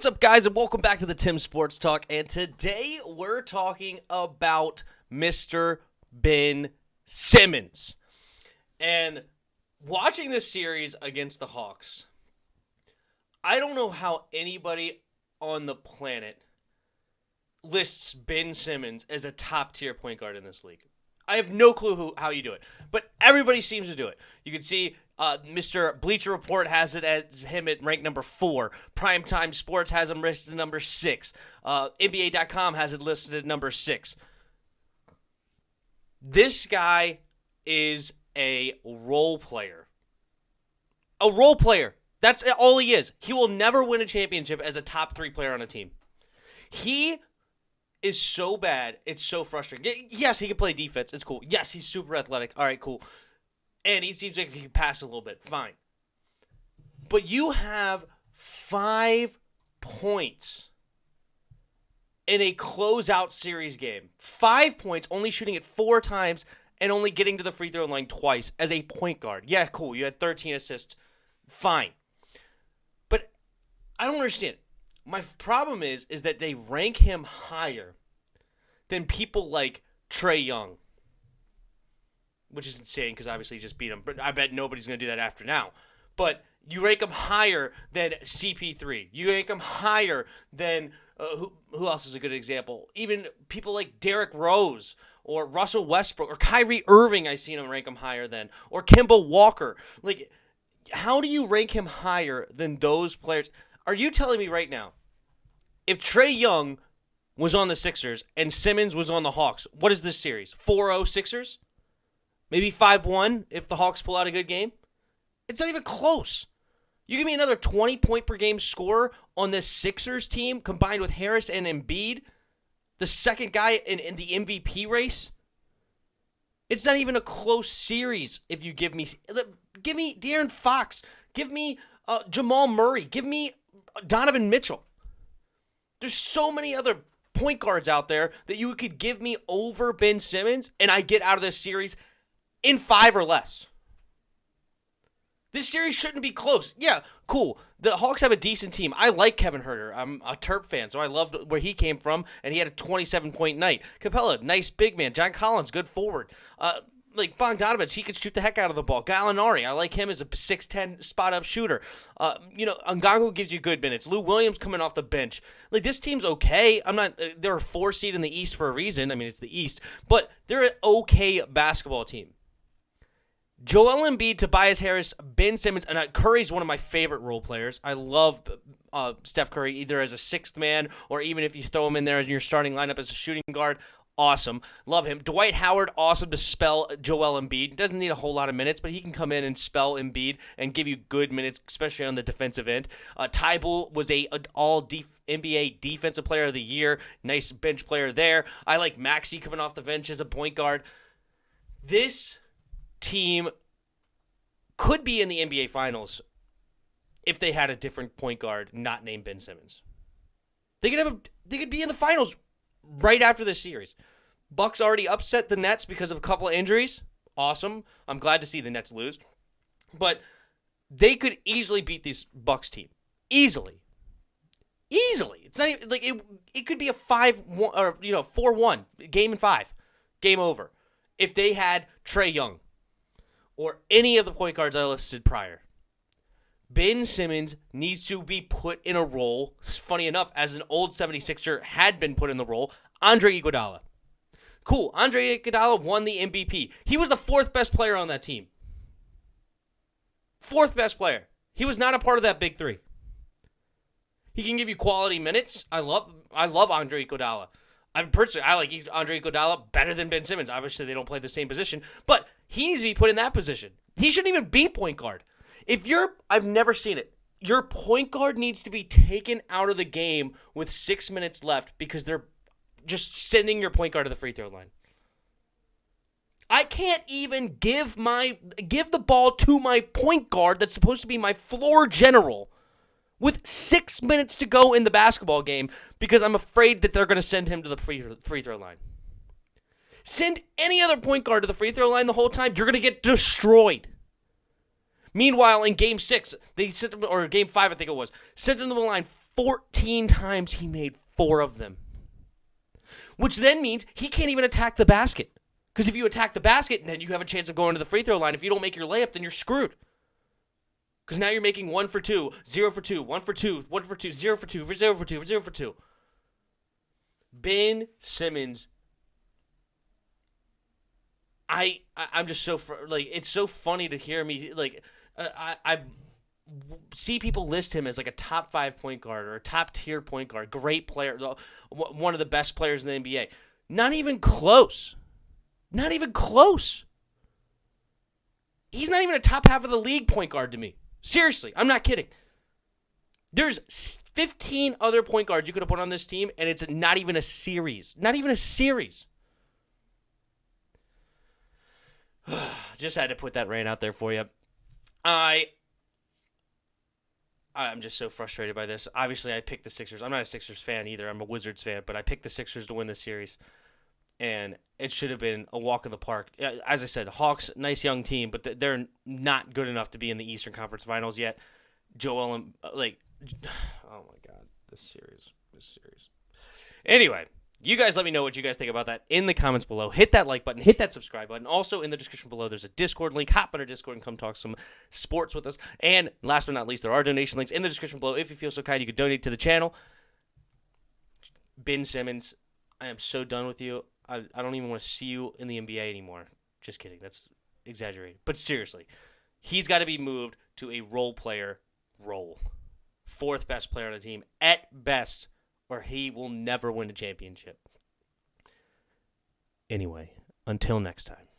What's up, guys, and welcome back to the Tim Sports Talk. And today we're talking about Mr. Ben Simmons. And watching this series against the Hawks, I don't know how anybody on the planet lists Ben Simmons as a top-tier point guard in this league. I have no clue how you do it, but everybody seems to do it. You can see Mr. Bleacher Report has it as him at rank number 4. Primetime Sports has him listed at number 6. NBA.com has it listed at number 6. This guy is a role player. A role player. That's all he is. He will never win a championship as a top 3 player on a team. He is so bad. It's so frustrating. Yes, he can play defense. It's cool. Yes, he's super athletic. All right, cool. And he seems like he can pass a little bit. Fine. But you have 5 points in a closeout series game. 5 points, only shooting it 4 times, and only getting to the free throw line twice as a point guard. Yeah, cool. You had 13 assists. Fine. But I don't understand. My problem is that they rank him higher than people like Trae Young, which is insane because obviously he just beat him. But I bet nobody's going to do that after now. But you rank him higher than CP3. You rank him higher than, who else is a good example? Even people like Derrick Rose or Russell Westbrook or Kyrie Irving, I've seen him rank him higher than. Or Kemba Walker. Like, how do you rank him higher than those players? Are you telling me right now, if Trae Young was on the Sixers and Simmons was on the Hawks, what is this series? 4-0 Sixers? Maybe 5-1 if the Hawks pull out a good game? It's not even close. You give me another 20-point-per-game scorer on this Sixers team combined with Harris and Embiid, the second guy in the MVP race? It's not even a close series if you give me De'Aaron Fox. Give me Jamal Murray. Give me Donovan Mitchell. There's so many other point guards out there that you could give me over Ben Simmons, and I get out of this series in 5 or less. This series shouldn't be close. Yeah, cool. The Hawks have a decent team. I like Kevin Huerter. I'm a Terp fan, so I loved where he came from, and he had a 27-point night. Capella, nice big man. John Collins, good forward. Like Bogdanovich, he could shoot the heck out of the ball. Gallinari, I like him as a 6'10 spot-up shooter. Ngannou gives you good minutes. Lou Williams coming off the bench. Like, this team's okay. They're a 4 seed in the East for a reason. I mean, it's the East. But they're an okay basketball team. Joel Embiid, Tobias Harris, Ben Simmons, and Curry's one of my favorite role players. I love Steph Curry either as a 6th man or even if you throw him in there as your starting lineup as a shooting guard. Awesome. Love him. Dwight Howard, awesome to spell Joel Embiid. Doesn't need a whole lot of minutes, but he can come in and spell Embiid and give you good minutes, especially on the defensive end. Tybal was an NBA Defensive Player of the Year. Nice bench player there. I like Maxey coming off the bench as a point guard. This team could be in the NBA Finals if they had a different point guard not named Ben Simmons. They could be in the finals right after this series. Bucks already upset the Nets because of a couple of injuries. Awesome. I'm glad to see the Nets lose. But they could easily beat this Bucks team. Easily. It's not even, like it could be a 5-1 or 4-1 game in 5. Game over. If they had Trae Young or any of the point guards I listed prior. Ben Simmons needs to be put in a role, funny enough, as an old 76er had been put in the role, Andre Iguodala. Cool, Andre Iguodala won the MVP. He was the 4th best player on that team. 4th best player. He was not a part of that big 3. He can give you quality minutes. I love Andre Iguodala. I like Andre Iguodala better than Ben Simmons. Obviously, they don't play the same position, but he needs to be put in that position. He shouldn't even be point guard. I've never seen it. Your point guard needs to be taken out of the game with 6 minutes left because they're just sending your point guard to the free throw line. I can't even give the ball to my point guard that's supposed to be my floor general with 6 minutes to go in the basketball game because I'm afraid that they're going to send him to the free throw line. Send any other point guard to the free throw line the whole time, you're going to get destroyed. Meanwhile, in Game 6, they sent them, or Game 5, I think it was, sent them to the line 14 times he made 4 of them. Which then means he can't even attack the basket. Because if you attack the basket, then you have a chance of going to the free throw line. If you don't make your layup, then you're screwed. Because now you're making 1 for 2, 0 for 2, 1 for 2, 1 for 2, 0 for 2, 0 for 2, 0 for 2. Ben Simmons, I'm just so like, it's so funny to hear me like I see people list him as like a top 5 point guard or a top tier point guard, great player, one of the best players in the NBA. Not even close. Not even close. He's not even a top half of the league point guard to me. Seriously, I'm not kidding. There's 15 other point guards you could have put on this team, and it's not even a series. Not even a series. Just had to put that rant out there for you. I'm just so frustrated by this. Obviously, I picked the Sixers. I'm not a Sixers fan either. I'm a Wizards fan, but I picked the Sixers to win this series. And it should have been a walk in the park. As I said, Hawks, nice young team, but they're not good enough to be in the Eastern Conference Finals yet. Joel, oh my God, this series. Anyway, you guys let me know what you guys think about that in the comments below. Hit that like button, hit that subscribe button. Also, in the description below, there's a Discord link. Hop on our Discord and come talk some sports with us. And last but not least, there are donation links in the description below. If you feel so kind, you could donate to the channel. Ben Simmons, I am so done with you. I don't even want to see you in the NBA anymore. Just kidding. That's exaggerated. But seriously, he's got to be moved to a role player role. 4th best player on the team at best, or he will never win a championship. Anyway, until next time.